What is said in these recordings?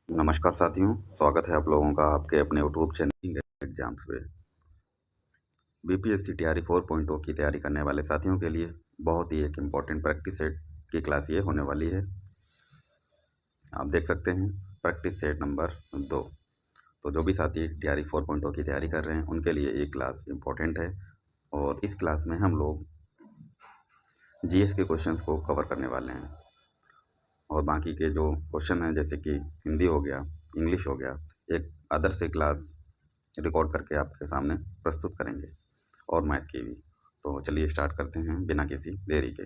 नमस्कार साथियों, स्वागत है आप लोगों का आपके अपने यूट्यूब चैनल एग्जाम्स पे। बीपीएससी टीआरई 4.0 की तैयारी करने वाले साथियों के लिए बहुत ही एक इम्पॉर्टेंट प्रैक्टिस सेट की क्लास ये होने वाली है। आप देख सकते हैं प्रैक्टिस सेट नंबर 2। तो जो भी साथी टीआरई 4.0 की तैयारी कर रहे हैं उनके लिए ये क्लास इम्पोर्टेंट है और इस क्लास में हम लोग जीएस के क्वेश्चंस को कवर करने वाले हैं और बाकी के जो क्वेश्चन हैं जैसे कि हिंदी हो गया, इंग्लिश हो गया, एक अदर से क्लास रिकॉर्ड करके आपके सामने प्रस्तुत करेंगे और मैथ की भी। तो चलिए स्टार्ट करते हैं बिना किसी देरी के।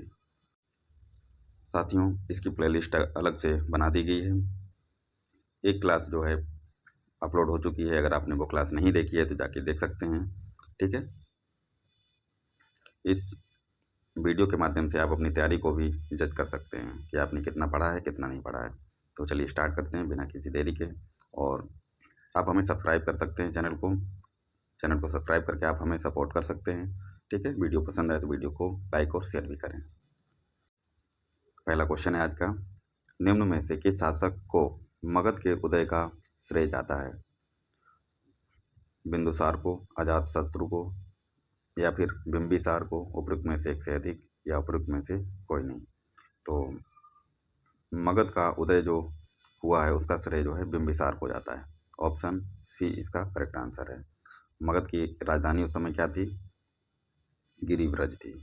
साथियों, इसकी प्लेलिस्ट अलग से बना दी गई है। एक क्लास जो है अपलोड हो चुकी है, अगर आपने वो क्लास नहीं देखी है तो जाके देख सकते हैं। ठीक है, इस वीडियो के माध्यम से आप अपनी तैयारी को भी जज कर सकते हैं कि आपने कितना पढ़ा है कितना नहीं पढ़ा है। तो चलिए स्टार्ट करते हैं बिना किसी देरी के। और आप हमें सब्सक्राइब कर सकते हैं चैनल को सब्सक्राइब करके आप हमें सपोर्ट कर सकते हैं। ठीक है, वीडियो पसंद आए तो वीडियो को लाइक और शेयर भी करें। पहला क्वेश्चन है आज का, निम्न में से किस शासक को मगध के उदय का श्रेय जाता है? बिंदुसार को, अजातशत्रु को, या फिर बिंबिसार को, उपयुक्त में से एक से अधिक, या उपयुक्त में से कोई नहीं। तो मगध का उदय जो हुआ है उसका श्रेय जो है बिंबिसार को जाता है। ऑप्शन सी इसका करेक्ट आंसर है। मगध की राजधानी उस समय क्या थी? गिरिव्रज थी।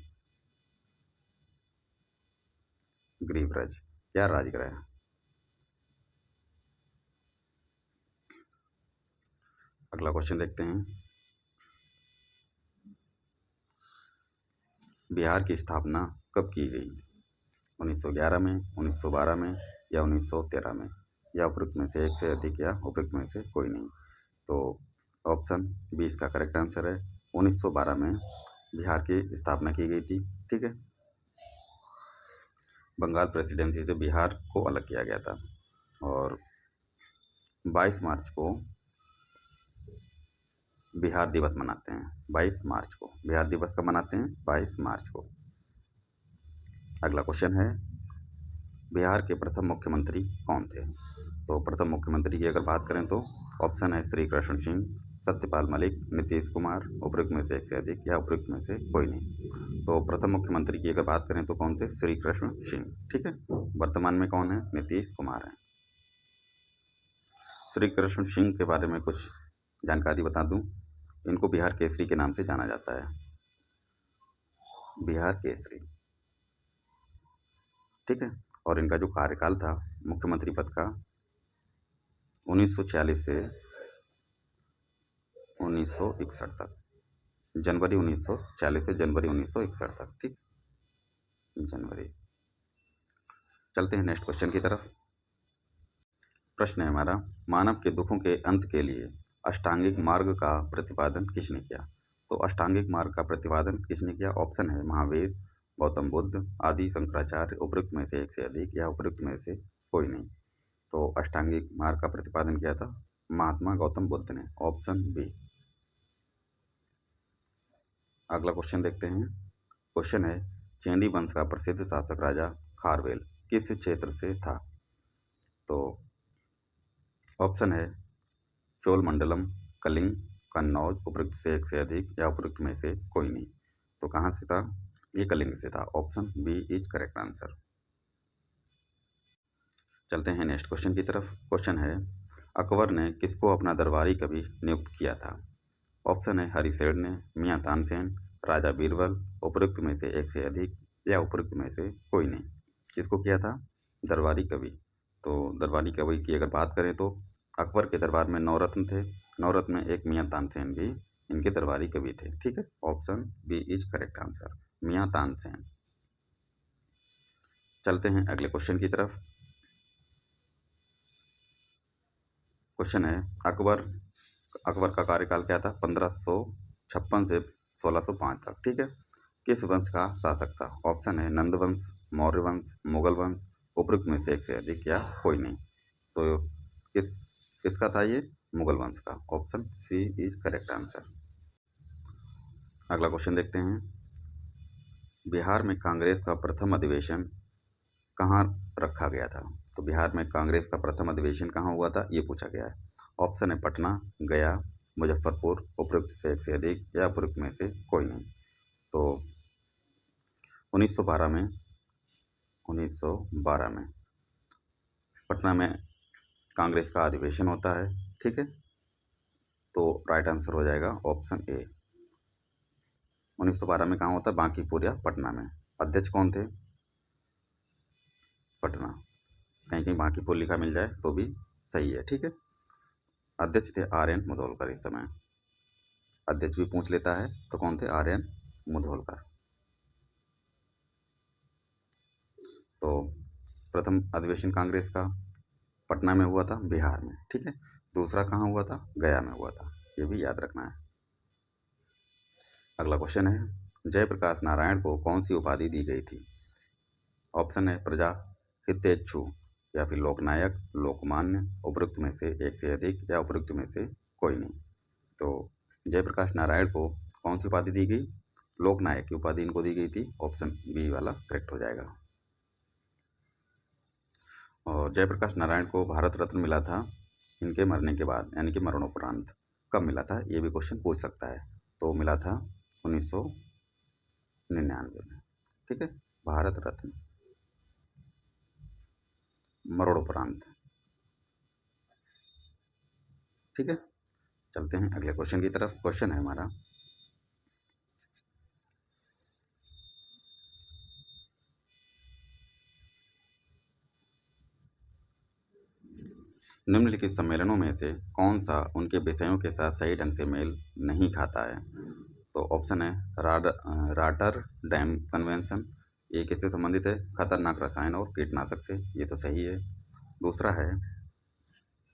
गिरिव्रज क्या राजगृह है। अगला क्वेश्चन देखते हैं, बिहार की स्थापना कब की गई? 1911 में, 1912 में, या 1913 में, या उपयुक्त में से एक से अधिक, या उपयुक्त में से कोई नहीं। तो ऑप्शन बी इसका करेक्ट आंसर है। 1912 में बिहार की स्थापना की गई थी। ठीक है, बंगाल प्रेसिडेंसी से बिहार को अलग किया गया था। और 22 मार्च को बिहार दिवस मनाते हैं। 22 मार्च को बिहार दिवस कब मनाते हैं? 22 मार्च को। अगला क्वेश्चन है, बिहार के प्रथम मुख्यमंत्री कौन थे? तो प्रथम मुख्यमंत्री की अगर बात करें तो ऑप्शन है श्री कृष्ण सिंह, सत्यपाल मलिक, नीतीश कुमार, उपयुक्त में से एक से अधिक, या उपयुक्त में से कोई नहीं। तो प्रथम मुख्यमंत्री की अगर बात करें तो कौन थे? श्री कृष्ण सिंह। ठीक है, वर्तमान में कौन है? नीतीश कुमार है। श्री कृष्ण सिंह के बारे में कुछ जानकारी बता दूं, इनको बिहार केसरी के नाम से जाना जाता है। बिहार केसरी। ठीक है, और इनका जो कार्यकाल था मुख्यमंत्री पद का 1946 से 1961 तक, जनवरी 1946 से जनवरी 1961 तक। ठीक, जनवरी। चलते हैं नेक्स्ट क्वेश्चन की तरफ। प्रश्न है हमारा, मानव के दुखों के अंत के लिए अष्टांगिक मार्ग का प्रतिपादन किसने किया? तो अष्टांगिक मार्ग का प्रतिपादन किसने किया? ऑप्शन है महावीर, गौतम बुद्ध, आदि शंकराचार्य, उपयुक्त में से एक से अधिक, या उपयुक्त में से कोई नहीं। तो अष्टांगिक मार्ग का प्रतिपादन किया था महात्मा गौतम बुद्ध ने। Option B. अगला क्वेश्चन देखते हैं। क्वेश्चन है, चेंदी वंश का प्रसिद्ध शासक राजा खारवेल किस क्षेत्र से था? तो ऑप्शन है चोलमंडलम, कलिंग, कन्नौज, उपयुक्त से एक से अधिक, या उपयुक्त में से कोई नहीं। तो कहाँ से था? ये कलिंग से था। Option B is correct answer. चलते हैं नेक्स्ट क्वेश्चन की तरफ। क्वेश्चन है, अकबर ने किसको अपना दरबारी कवि नियुक्त किया था? ऑप्शन है हरिशेर ने, मियाँ तानसेन, राजा बीरबल, उपयुक्त में से एक से अधिक, या उपयुक्त में से कोई नहीं। किसको किया था? दरबारी कवि। तो दरबारी कवि की अगर बात करें तो अकबर के दरबार में 9 रत्न थे। 9 रत्न में एक मियाँ तानसेन भी इनके दरबारी कवि थे। ठीक है, option B is correct answer, Miyan Tansen. चलते हैं अगले क्वेश्चन की तरफ। क्वेश्चन है, अकबर का कार्यकाल क्या था? 1556 से 1605 तक। ठीक है, किस वंश का शासक था? ऑप्शन है नंद वंश, मौर्य वंश, मुगल वंश, उपयुक्त में से एक से अधिक, या कोई नहीं। तो किसका था ये? मुगल वंश का। Option C is correct answer. अगला क्वेश्चन देखते हैं, बिहार में कांग्रेस का प्रथम अधिवेशन कहाँ रखा गया था? तो बिहार में कांग्रेस का प्रथम अधिवेशन कहाँ हुआ था, ये पूछा गया है। ऑप्शन है पटना, गया, मुजफ्फरपुर, उपरोक्त से एक से अधिक या उपरोक्त में से कोई नहीं। तो 1912 में पटना में कांग्रेस का अधिवेशन होता है, ठीक है। तो राइट आंसर हो जाएगा ऑप्शन ए। 1912 में कहाँ होता है, बांकीपुर या पटना में। अध्यक्ष कौन थे, पटना, कहीं कहीं बांकीपुर लिखा मिल जाए तो भी सही है, ठीक है। अध्यक्ष थे RN मुधोलकर। इस समय अध्यक्ष भी पूछ लेता है तो कौन थे, RN मुधोलकर। तो प्रथम अधिवेशन कांग्रेस का पटना में हुआ था, बिहार में, ठीक है। दूसरा कहाँ हुआ था, गया में हुआ था, ये भी याद रखना है। अगला क्वेश्चन है, जयप्रकाश नारायण को कौन सी उपाधि दी गई थी। ऑप्शन है प्रजा हितेच्छु या फिर लोकनायक, लोकमान्य, उपरोक्त में से एक से अधिक या उपरोक्त में से कोई नहीं। तो जयप्रकाश नारायण को कौन सी उपाधि दी गई, लोकनायक की उपाधि इनको दी गई थी। ऑप्शन बी वाला करेक्ट हो जाएगा। और जयप्रकाश नारायण को भारत रत्न मिला था इनके मरने के बाद, यानी कि मरणोपरांत। कब मिला था, ये भी क्वेश्चन पूछ सकता है। तो मिला था 1999 में, ठीक है, भारत रत्न मरणोपरांत, ठीक है। चलते हैं अगले क्वेश्चन की तरफ। क्वेश्चन है हमारा, निम्नलिखित सम्मेलनों में से कौन सा उनके विषयों के साथ सही ढंग से मेल नहीं खाता है। तो ऑप्शन है रॉटरडैम कन्वेंशन, ये किससे संबंधित है, खतरनाक रसायन और कीटनाशक से, ये तो सही है। दूसरा है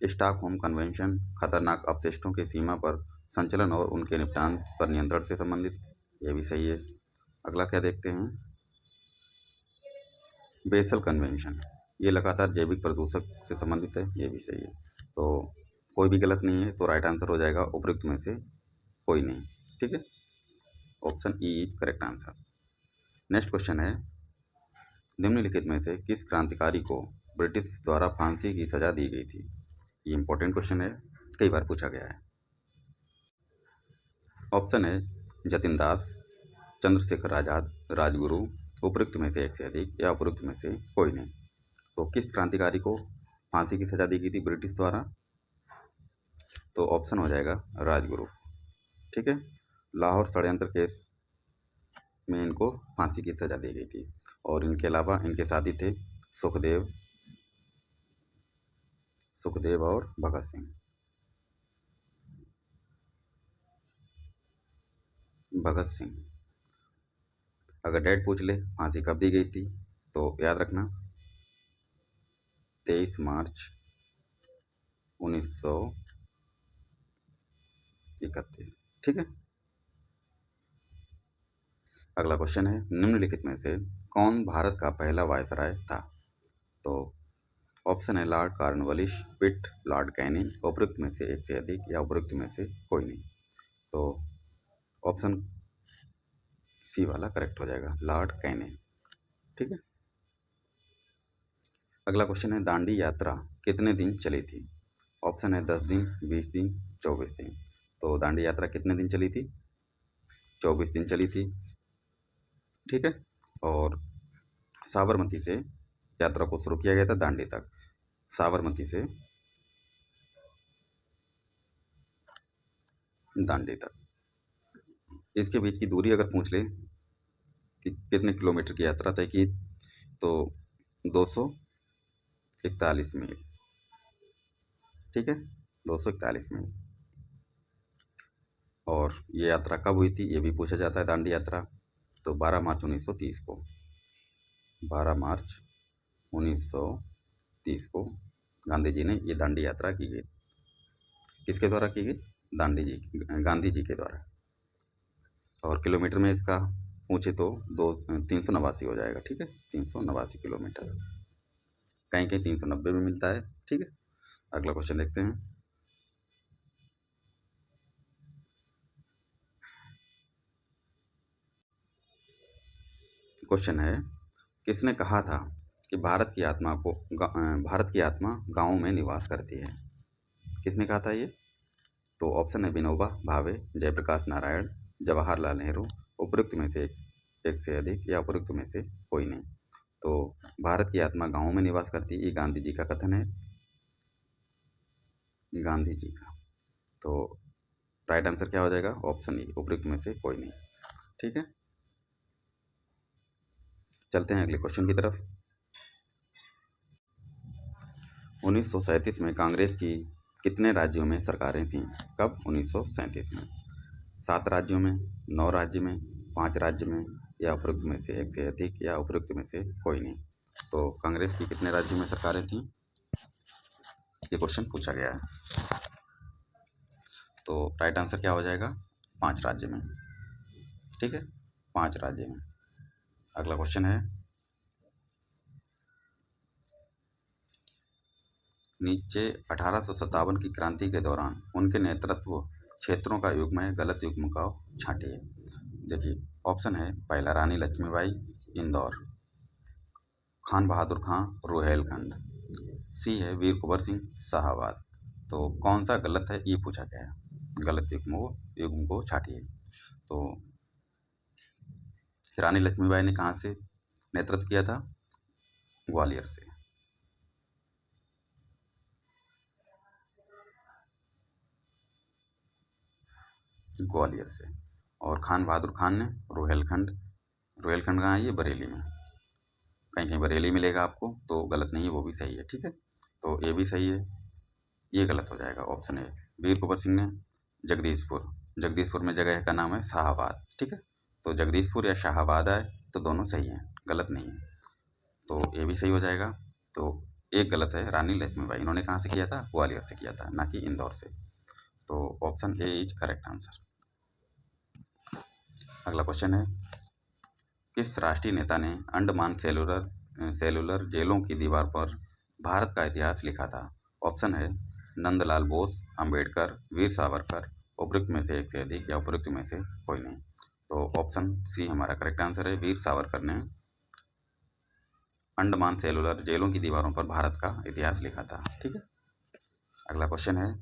स्टॉकहोम कन्वेंशन, खतरनाक अपशिष्टों की सीमा पर संचलन और उनके निपटान पर नियंत्रण से संबंधित, ये भी सही है। अगला क्या देखते हैं, बेसल कन्वेंशन, ये लगातार जैविक प्रदूषक से संबंधित है, ये भी सही है। तो कोई भी गलत नहीं है, तो राइट आंसर हो जाएगा उपयुक्त में से कोई नहीं, ठीक है। Option E is correct answer. Next question है, निम्नलिखित में से किस क्रांतिकारी को ब्रिटिश द्वारा फांसी की सजा दी गई थी। ये इंपॉर्टेंट क्वेश्चन है, कई बार पूछा गया है। ऑप्शन है जतिन दास, चंद्रशेखर आजाद, राजगुरु, उपयुक्त में से एक से अधिक या उपयुक्त में से कोई नहीं। तो किस क्रांतिकारी को फांसी की सजा दी गई थी ब्रिटिश द्वारा, तो ऑप्शन हो जाएगा राजगुरु, ठीक है। लाहौर षड्यंत्र केस में इनको फांसी की सजा दी गई थी। और इनके अलावा इनके साथी थे सुखदेव और भगत सिंह। भगत सिंह, अगर डेट पूछ ले फांसी कब दी गई थी, तो याद रखना 23 मार्च 1931, ठीक है। अगला क्वेश्चन है, निम्नलिखित में से कौन भारत का पहला वायसराय था। तो ऑप्शन है लॉर्ड कॉर्नवालिस, पिट, लॉर्ड कैनिंग, उपयुक्त में से एक से अधिक या उपयुक्त में से कोई नहीं। तो ऑप्शन सी वाला करेक्ट हो जाएगा, लॉर्ड कैनिंग, ठीक है। अगला क्वेश्चन है, दांडी यात्रा कितने दिन चली थी। ऑप्शन है 10 दिन, 20 दिन, 24 दिन। तो दांडी यात्रा कितने दिन चली थी, 24 दिन चली थी, ठीक है। और साबरमती से यात्रा को शुरू किया गया था दांडी तक, साबरमती से दांडी तक। इसके बीच की दूरी अगर पूछ ले कि कितने किलोमीटर की यात्रा तय की, तो 241 मील, ठीक है, 241 मील। और ये यात्रा कब हुई थी, ये भी पूछा जाता है, दांडी यात्रा। तो 12 मार्च 1930 को, 12 मार्च 1930 को गांधी जी ने ये दांडी यात्रा की गई। किसके द्वारा की गई, गांधी जी के द्वारा। और किलोमीटर में इसका पूछे तो 389 हो जाएगा, ठीक है, 389 किलोमीटर, कहीं कहीं 390 में मिलता है, ठीक है। अगला क्वेश्चन देखते हैं, क्वेश्चन है, किसने कहा था कि भारत की आत्मा गाँव में निवास करती है। किसने कहा था ये? तो ऑप्शन है विनोबा भावे, जयप्रकाश नारायण, जवाहरलाल नेहरू, उपरोक्त में से एक से अधिक या उपरोक्त में से कोई नहीं। तो भारत की आत्मा गाँव में निवास करती है, ये गांधी जी का कथन है, गांधी जी का। तो राइट आंसर क्या हो जाएगा? ऑप्शन ई, उपरोक्त में से कोई नहीं। ठीक है, चलते हैं अगले क्वेश्चन की तरफ। 1937 में कांग्रेस की कितने राज्यों में सरकारें थीं? कब? 1937 में। 7 राज्यों में, 9 राज्य में, 5 राज्य में, या उपरोक्त में से एक से अधिक, या उपरोक्त में से कोई नहीं। तो कांग्रेस की कितने राज्यों में सरकारें थीं, ये क्वेश्चन पूछा गया है। तो राइट आंसर क्या हो जाएगा? 5 राज्य में। ठीक है, 5 राज्य में। अगला क्वेश्चन है, नीचे 1857 की क्रांति के दौरान उनके नेतृत्व क्षेत्रों का युग्म है, गलत युग्म का छांटिए। देखिए, ऑप्शन है पहला रानी लक्ष्मीबाई, इंदौर, खान बहादुर खां, रुहेलखंड, सी है वीर कुंवर सिंह, शाहाबाद। तो कौन सा गलत है, ये पूछा गया है। गलत युग्म को छाटिए। तो रानी लक्ष्मीबाई ने कहाँ से नेतृत्व किया था? ग्वालियर से। ग्वालियर से। और खान बहादुर खान ने रुहेलखंड। रुहेलखंड कहाँ है? ये बरेली में। कहीं कहीं बरेली मिलेगा आपको, तो गलत नहीं है, वो भी सही है। ठीक है, तो ये भी सही है, ये गलत हो जाएगा, ऑप्शन ए। वीर कुंवर सिंह ने जगदीशपुर। जगदीशपुर में जगह का नाम है शाहाबाद। ठीक है, तो जगदीशपुर या शाहाबाद आए तो दोनों सही हैं, गलत नहीं है। तो ये भी सही हो जाएगा। तो एक गलत है, रानी लक्ष्मीबाई, इन्होंने कहाँ से किया था? ग्वालियर से किया था, ना कि इंदौर से। तो option A is correct answer. अगला क्वेश्चन है, किस राष्ट्रीय नेता ने अंडमान सेलुलर जेलों की दीवार पर भारत का इतिहास लिखा था? ऑप्शन है नंदलाल बोस, अंबेडकर, वीर सावरकर, उपरोक्त में से एक से अधिक, या उपरोक्त में से कोई नहीं। तो ऑप्शन सी हमारा करेक्ट आंसर है, वीर सावरकर ने अंडमान सेलुलर जेलों की दीवारों पर भारत का इतिहास लिखा था। ठीक है, अगला क्वेश्चन है,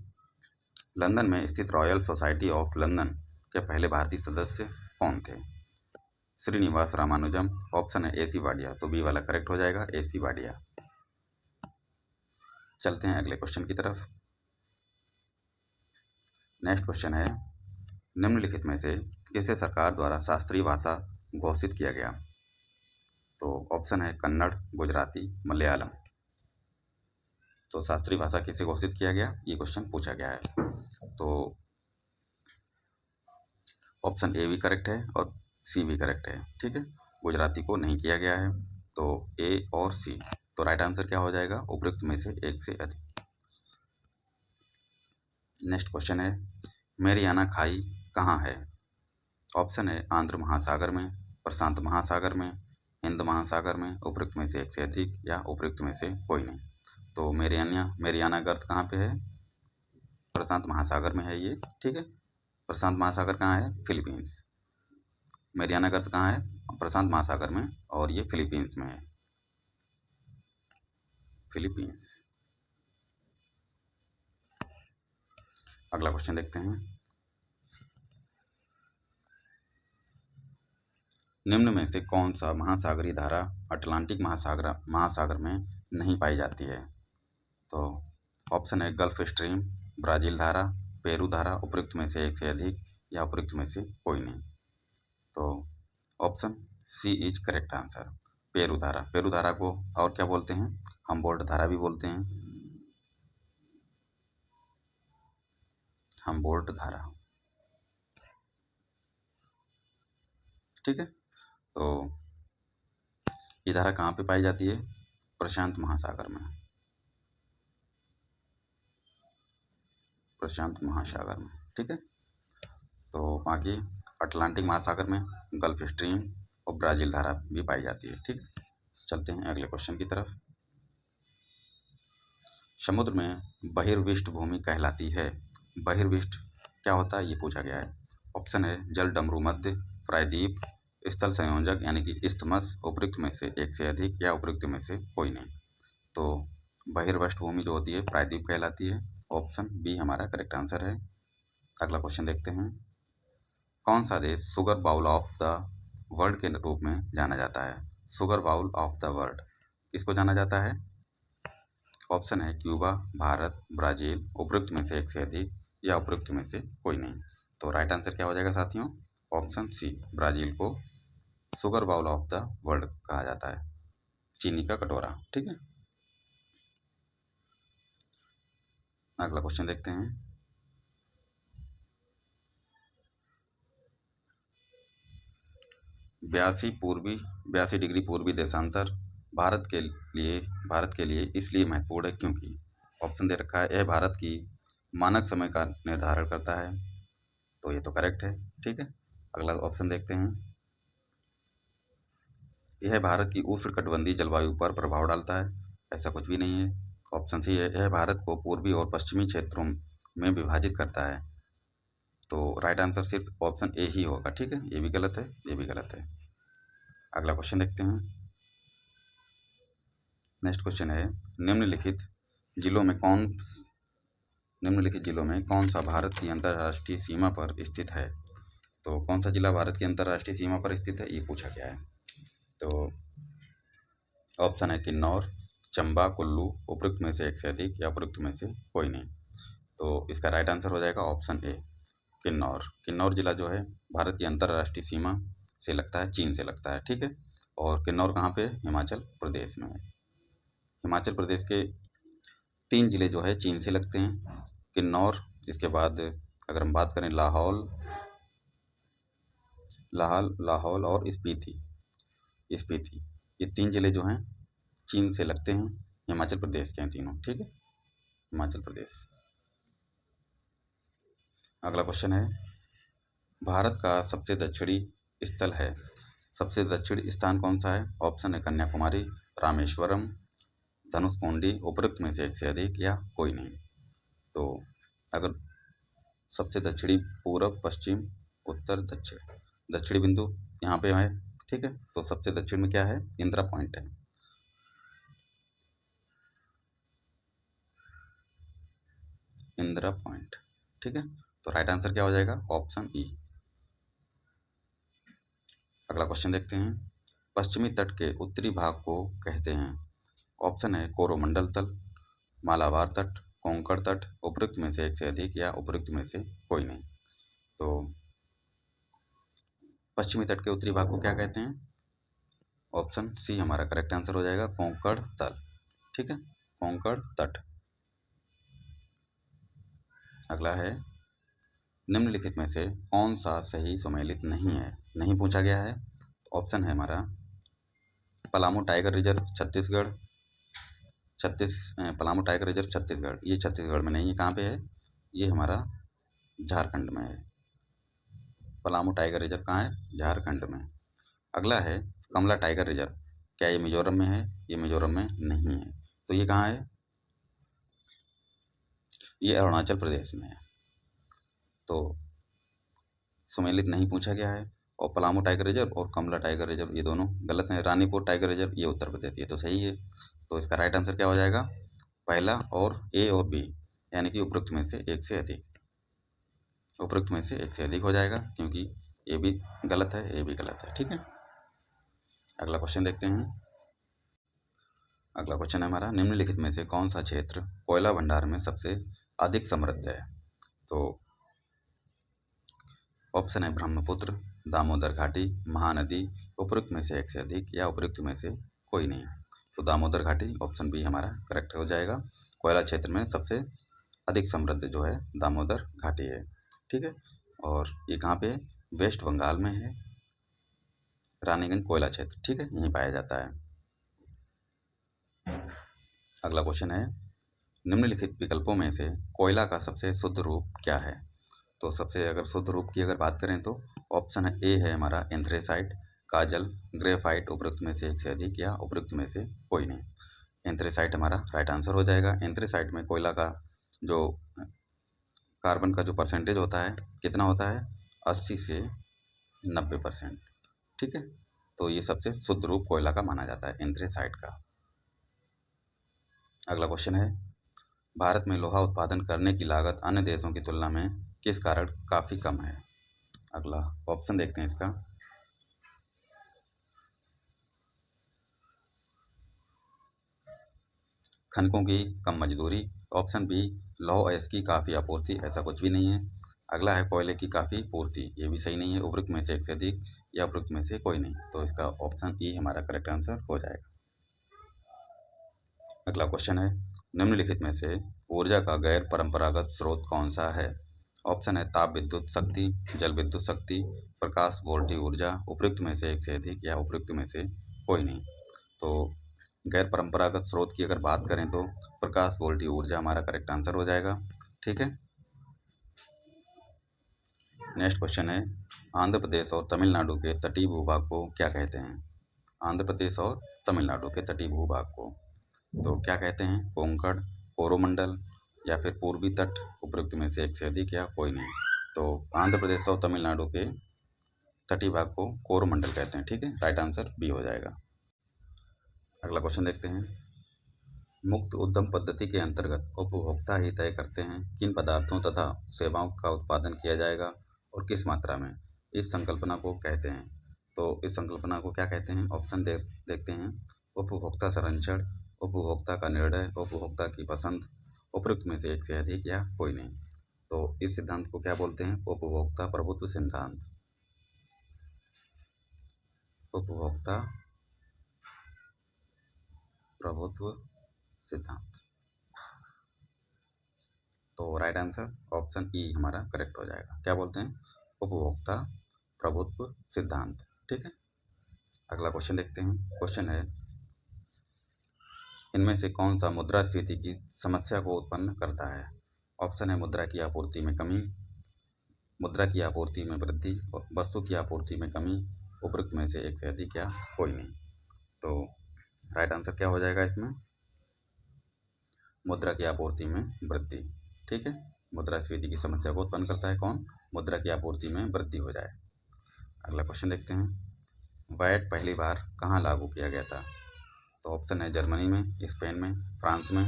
लंदन में स्थित रॉयल सोसाइटी ऑफ लंदन के पहले भारतीय सदस्य कौन थे? श्रीनिवास रामानुजम, ऑप्शन है एसी वाडिया। तो बी वाला करेक्ट हो जाएगा, एसी वाडिया। चलते हैं अगले क्वेश्चन की तरफ। नेक्स्ट क्वेश्चन है, निम्नलिखित में से किसे सरकार द्वारा शास्त्रीय भाषा घोषित किया गया? तो ऑप्शन है कन्नड़, गुजराती, मलयालम। तो शास्त्रीय भाषा किसे घोषित किया गया, ये क्वेश्चन पूछा गया है। तो ऑप्शन ए भी करेक्ट है और सी भी करेक्ट है। ठीक है, गुजराती को नहीं किया गया है। तो ए और सी। तो राइट आंसर क्या हो जाएगा? उपरोक्त में से एक से अधिक। नेक्स्ट क्वेश्चन है, मेरियाना खाई कहाँ है? ऑप्शन है आंध्र महासागर में, प्रशांत महासागर में, हिंद महासागर में, उपरोक्त में से एक से अधिक, या उपरोक्त में से कोई नहीं। तो मेरियाना गर्त कहाँ पे है? प्रशांत महासागर में है ये। ठीक है, प्रशांत महासागर कहाँ है? फिलीपींस। मेरियाना गर्त कहाँ है? प्रशांत महासागर में, और ये फिलीपींस में है। फिलीपींस। अगला क्वेश्चन देखते हैं, निम्न में से कौन सा महासागरीय धारा अटलांटिक महासागर में नहीं पाई जाती है? तो ऑप्शन है गल्फ स्ट्रीम, ब्राज़ील धारा, पेरू धारा, उपरोक्त में से एक से अधिक, या उपरोक्त में से कोई नहीं। तो option C is correct answer, Peru धारा। पेरू धारा को और क्या बोलते हैं? हम्बोल्ट धारा भी बोलते हैं, हम्बोल्ट धारा। ठीक है, तो ये धारा कहाँ पे पाई जाती है? प्रशांत महासागर में। प्रशांत महासागर में। ठीक है, तो बाकी अटलांटिक महासागर में गल्फ स्ट्रीम और ब्राज़ील धारा भी पाई जाती है। ठीक, चलते हैं अगले क्वेश्चन की तरफ। समुद्र में बहिर्विष्ट भूमि कहलाती है। बहिर्विष्ट क्या होता है, ये पूछा गया है। ऑप्शन है जल डमरू मध्य, प्रायद्वीप, स्थल संयोजक यानी कि इस्थमस उपयुक्त में से एक से अधिक या उपयुक्त में से कोई नहीं। तो बहिर्वष्ट भूमि जो होती है प्रायद्वीप कहलाती है। ऑप्शन बी हमारा करेक्ट आंसर है। अगला क्वेश्चन देखते हैं। कौन सा देश sugar bowl of the world के रूप में जाना जाता है? Sugar bowl of the world किसको जाना जाता है? ऑप्शन है क्यूबा, भारत, ब्राज़ील, उपयुक्त में से एक से अधिक या उपयुक्त में से कोई नहीं। तो राइट आंसर क्या हो जाएगा साथियों? ऑप्शन सी, ब्राज़ील को sugar bowl of the world कहा जाता है, चीनी का कटोरा। ठीक है, अगला क्वेश्चन देखते हैं। 82 डिग्री पूर्वी देशांतर भारत के लिए इसलिए महत्वपूर्ण है क्योंकि ऑप्शन दे रखा है, यह भारत की मानक समय का निर्धारण करता है। तो ये तो करेक्ट है। ठीक है, अगला ऑप्शन देखते हैं। यह भारत की उष्णकटिबंधीय जलवायु पर प्रभाव डालता है। ऐसा कुछ भी नहीं है। ऑप्शन सी है, यह भारत को पूर्वी और पश्चिमी क्षेत्रों में विभाजित करता है। तो राइट आंसर सिर्फ ऑप्शन ए ही होगा। ठीक है, ये भी गलत है, ये भी गलत है। अगला क्वेश्चन देखते हैं। नेक्स्ट क्वेश्चन है, निम्नलिखित जिलों में कौन सा भारत की अंतर्राष्ट्रीय सीमा पर स्थित है? तो कौन सा जिला भारत की अंतर्राष्ट्रीय सीमा पर स्थित है, ये पूछा गया है। तो ऑप्शन है किन्नौर, चंबा, कुल्लू, उपयुक्त में से एक से अधिक या उपयुक्त में से कोई नहीं। तो इसका राइट आंसर हो जाएगा ऑप्शन ए, किन्नौर। किन्नौर जिला जो है भारत की अंतर्राष्ट्रीय सीमा से लगता है, चीन से लगता है। ठीक है, और किन्नौर कहाँ पे? हिमाचल प्रदेश में है। हिमाचल प्रदेश के 3 जिले जो है चीन से लगते हैं, किन्नौर, इसके बाद अगर हम बात करें लाहौल और स्पीति, ये 3 जिले जो हैं चीन से लगते हैं, हिमाचल प्रदेश के हैं तीनों। ठीक है, हिमाचल प्रदेश। अगला क्वेश्चन है, भारत का सबसे दक्षिणी स्थान कौन सा है? ऑप्शन है कन्याकुमारी, रामेश्वरम, धनुषकोडी, उपयुक्त में से एक से अधिक या कोई नहीं। तो अगर सबसे दक्षिणी, पूरब, पश्चिम, उत्तर, दक्षिणी बिंदु यहाँ पे है। ठीक है, तो सबसे दक्षिण में क्या है? इंदिरा पॉइंट है। इंदिरा पॉइंट। ठीक है, तो राइट आंसर क्या हो जाएगा? Option E. अगला क्वेश्चन देखते हैं। पश्चिमी तट के उत्तरी भाग को कहते हैं। ऑप्शन है कोरोमंडल तल, मालाबार तट, कोंकण तट, उपयुक्त में से एक से अधिक या उपयुक्त में से कोई नहीं। तो पश्चिमी तट के उत्तरी भाग को क्या कहते हैं? ऑप्शन सी हमारा करेक्ट आंसर हो जाएगा, कोंकण तल। ठीक है, कोंकण तट। अगला है, निम्नलिखित में से कौन सा सही सुमेलित नहीं है? नहीं पूछा गया है। ऑप्शन है हमारा Palamu tiger reserve Chhattisgarh, Palamu tiger reserve Chhattisgarh, ये छत्तीसगढ़ में नहीं है। कहाँ पे है? ये हमारा झारखंड में है। पलामू टाइगर रिजर्व कहाँ है? झारखंड में। अगला है कमला टाइगर रिजर्व, क्या ये मिजोरम में है? ये मिजोरम में नहीं है। तो ये कहाँ है? ये अरुणाचल प्रदेश में है। तो सुमेलित नहीं पूछा गया है। और पलामू टाइगर रिजर्व और कमला टाइगर रिजर्व ये दोनों गलत हैं। रानीपुर टाइगर रिजर्व ये उत्तर प्रदेश, ये तो सही है। तो इसका राइट आंसर क्या हो जाएगा? पहला और ए और बी, यानी कि उपयुक्त में से एक से अधिक। उपयुक्त में से एक से अधिक हो जाएगा, क्योंकि ये भी गलत है, ये भी गलत है। ठीक है, अगला क्वेश्चन देखते हैं। अगला क्वेश्चन है हमारा, निम्नलिखित में से कौन सा क्षेत्र कोयला भंडार में सबसे अधिक समृद्ध है? तो ऑप्शन है ब्रह्मपुत्र, दामोदर घाटी, महानदी, उपयुक्त में से एक से अधिक या उपयुक्त में से कोई नहीं। तो दामोदर घाटी, ऑप्शन बी हमारा करेक्ट हो जाएगा। कोयला क्षेत्र में सबसे अधिक समृद्ध जो है दामोदर घाटी है। ठीक है, और ये कहाँ पे है? वेस्ट बंगाल में है, रानीगंज कोयला क्षेत्र। ठीक है, यहीं पाया जाता है। अगला क्वेश्चन है, निम्नलिखित विकल्पों में से कोयला का सबसे शुद्ध रूप क्या है? तो सबसे अगर शुद्ध रूप की अगर बात करें तो ऑप्शन है ए है हमारा एंथ्रेसाइट, काजल, ग्रेफाइट, उपयुक्त में से एक से अधिक या उपयुक्त में से कोई नहीं। एंथ्रेसाइट हमारा राइट आंसर हो जाएगा। एंथ्रेसाइट में कोयला का जो कार्बन का जो परसेंटेज होता है कितना होता है? 80 से 90%। ठीक है, तो ये सबसे शुद्ध रूप कोयला का माना जाता है, एंथ्रेसाइट का। अगला क्वेश्चन है, भारत में लोहा उत्पादन करने की लागत अन्य देशों की तुलना में किस कारण काफ़ी कम है? अगला ऑप्शन देखते हैं इसका। खनकों की कम मजदूरी, ऑप्शन बी लौह अयस्क की काफ़ी आपूर्ति, ऐसा कुछ भी नहीं है। अगला है कोयले की काफ़ी पूर्ति, ये भी सही नहीं है। उपरोक्त में से एक से अधिक या उपरोक्त में से कोई नहीं, तो इसका ऑप्शन ई हमारा करेक्ट आंसर हो जाएगा। अगला क्वेश्चन है, निम्नलिखित में से ऊर्जा का गैर परंपरागत स्रोत कौन सा है? ऑप्शन है ताप विद्युत शक्ति, जल विद्युत शक्ति, प्रकाश वोल्टी ऊर्जा, उपयुक्त में से एक से अधिक या उपयुक्त में से कोई नहीं। तो गैर परंपरागत स्रोत की अगर बात करें तो प्रकाश वोल्टी ऊर्जा हमारा करेक्ट आंसर हो जाएगा। ठीक है, नेक्स्ट क्वेश्चन है, आंध्र प्रदेश और तमिलनाडु के तटीय भूभाग को क्या कहते हैं? आंध्र प्रदेश और तमिलनाडु के तटीय भूभाग को तो क्या कहते हैं? कोंकण, कोरोमंडल या फिर पूर्वी तट, उपयुक्त में से एक से अधिक या कोई नहीं। तो आंध्र प्रदेश और तमिलनाडु के तटीय भाग को कोरोमंडल कहते हैं। ठीक है, राइट आंसर बी हो जाएगा। अगला क्वेश्चन देखते हैं, मुक्त उद्यम पद्धति के अंतर्गत उपभोक्ता ही तय करते हैं किन पदार्थों तथा सेवाओं का उत्पादन किया जाएगा और किस मात्रा में, इस संकल्पना को कहते हैं। तो इस संकल्पना को क्या कहते हैं? ऑप्शन देखते हैं। उपभोक्ता संरक्षण, उपभोक्ता का निर्णय, उपभोक्ता की पसंद, उपयुक्त में से एक से अधिक या कोई नहीं। तो इस सिद्धांत को क्या बोलते हैं? उपभोक्ता प्रभुत्व सिद्धांत। उपभोक्ता प्रभुत्व सिद्धांत। तो राइट आंसर ऑप्शन ई हमारा करेक्ट हो जाएगा। क्या बोलते हैं? उपभोक्ता प्रभुत्व सिद्धांत। ठीक है, अगला क्वेश्चन देखते हैं। क्वेश्चन है, इनमें से कौन सा मुद्रास्फीति की समस्या को उत्पन्न करता है? ऑप्शन है मुद्रा की आपूर्ति में कमी, मुद्रा की आपूर्ति में वृद्धि, वस्तु की आपूर्ति में कमी, उपयुक्त में से एक से अधिक या कोई नहीं। तो राइट आंसर क्या हो जाएगा इसमें? मुद्रा की आपूर्ति में वृद्धि। ठीक है, मुद्रास्फीति की समस्या को उत्पन्न करता है कौन? मुद्रा की आपूर्ति में वृद्धि हो जाए। अगला क्वेश्चन देखते हैं, वैट पहली बार कहाँ लागू किया गया था? तो ऑप्शन है जर्मनी में, स्पेन में, फ्रांस में।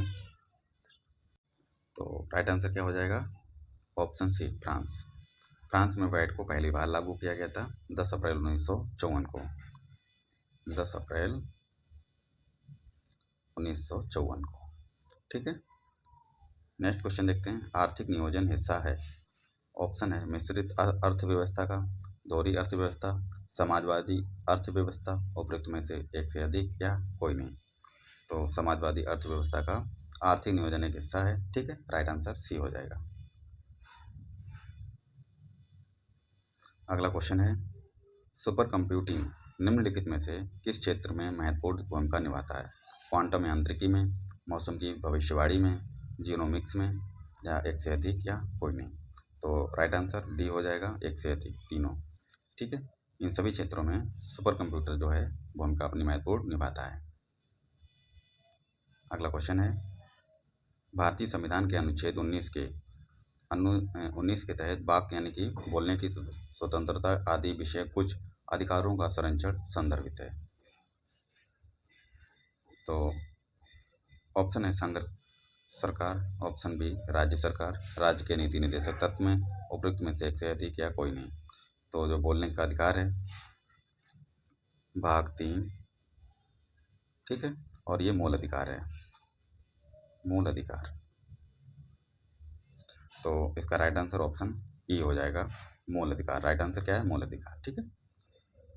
तो राइट आंसर क्या हो जाएगा? Option C France. फ्रांस में वैट को पहली बार लागू किया गया था 10 अप्रैल 1954 को। 10 अप्रैल 1954 को। ठीक है, नेक्स्ट क्वेश्चन देखते हैं, आर्थिक नियोजन हिस्सा है। ऑप्शन है मिश्रित अर्थव्यवस्था का, दोहरी अर्थव्यवस्था, समाजवादी अर्थव्यवस्था, उपयुक्त में से एक से अधिक या कोई नहीं। तो समाजवादी अर्थव्यवस्था का आर्थिक नियोजन एक हिस्सा है। ठीक है, राइट आंसर सी हो जाएगा। अगला क्वेश्चन है, सुपर कंप्यूटिंग निम्नलिखित में से किस क्षेत्र में महत्वपूर्ण भूमिका निभाता है? क्वांटम यांत्रिकी में, मौसम की भविष्यवाणी में, जीनोमिक्स में या एक से अधिक या कोई नहीं। तो राइट आंसर डी हो जाएगा, एक से अधिक, तीनों। ठीक है, इन सभी क्षेत्रों में सुपर कंप्यूटर जो है भूमिका अपनी महत्वपूर्ण निभाता है। अगला क्वेश्चन है, भारतीय संविधान के अनुच्छेद 19 के तहत वाक्य यानी कि बोलने की स्वतंत्रता आदि विषय कुछ अधिकारों का संरक्षण संदर्भित है। तो ऑप्शन है संघ सरकार, ऑप्शन बी राज्य सरकार, राज्य के नीति निदेशक तत्व में, उपयुक्त में से एक से अधिक या कोई नहीं। तो जो बोलने का अधिकार है भाग 3, ठीक है, और ये मूल अधिकार है, मूल अधिकार। तो इसका राइट आंसर ऑप्शन ई हो जाएगा, मूल अधिकार। राइट आंसर क्या है? मूल अधिकार। ठीक है,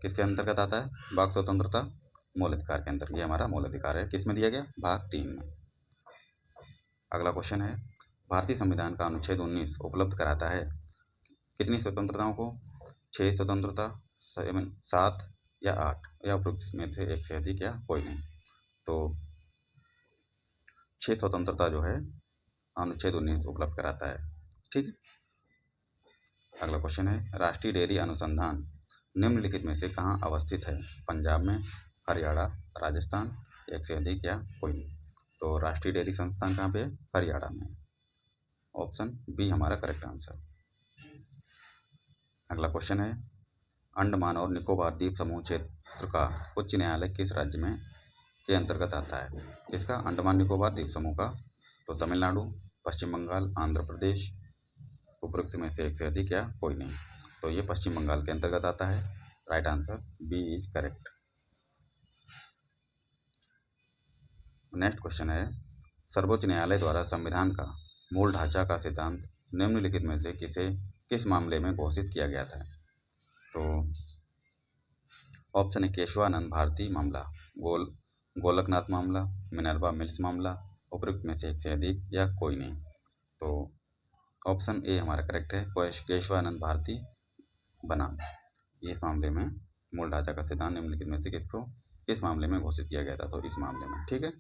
किसके अंतर्गत आता है? वाक स्वतंत्रता मूल अधिकार के अंतर्गत, ये हमारा मूल अधिकार है। किस में दिया गया? भाग 3 में। अगला क्वेश्चन है, भारतीय संविधान का अनुच्छेद 19 उपलब्ध कराता है कितनी स्वतंत्रताओं को? 6 स्वतंत्रता, 7 या 8 या उपयुक्त में से एक से अधिक या कोई नहीं। तो 6 स्वतंत्रता जो है अनुच्छेद 19 उपलब्ध कराता है। ठीक है, अगला क्वेश्चन है, राष्ट्रीय डेयरी अनुसंधान निम्नलिखित में से कहाँ अवस्थित है? पंजाब में, हरियाणा, राजस्थान, एक से अधिक या कोई नहीं। तो राष्ट्रीय डेयरी संस्थान कहाँ पे है? हरियाणा में। ऑप्शन बी हमारा करेक्ट आंसर। अगला क्वेश्चन है, अंडमान और निकोबार द्वीप समूह क्षेत्र का उच्च न्यायालय किस राज्य में के अंतर्गत आता है? किसका? अंडमान निकोबार द्वीप समूह का। तो तमिलनाडु, पश्चिम बंगाल, आंध्र प्रदेश, उपरोक्त में से एक से अधिक या कोई नहीं। तो ये पश्चिम बंगाल के अंतर्गत आता है। Right answer B is correct. Next question है, सर्वोच्च न्यायालय द्वारा संविधान का मूल ढांचा का सिद्धांत निम्नलिखित में से किस मामले में घोषित किया गया था? तो ऑप्शन है केशवानंद भारती मामला, गोलकनाथ मामला, मिनर्वा मिल्स मामला, उपरोक्त में से एक से अधिक या कोई नहीं। तो ऑप्शन ए हमारा करेक्ट है, केशवानंद भारती बनाम। इस मामले में मूल ढांचा का सिद्धांत निम्नलिखित में से किस मामले में घोषित किया गया था? तो इस मामले में। ठीक है।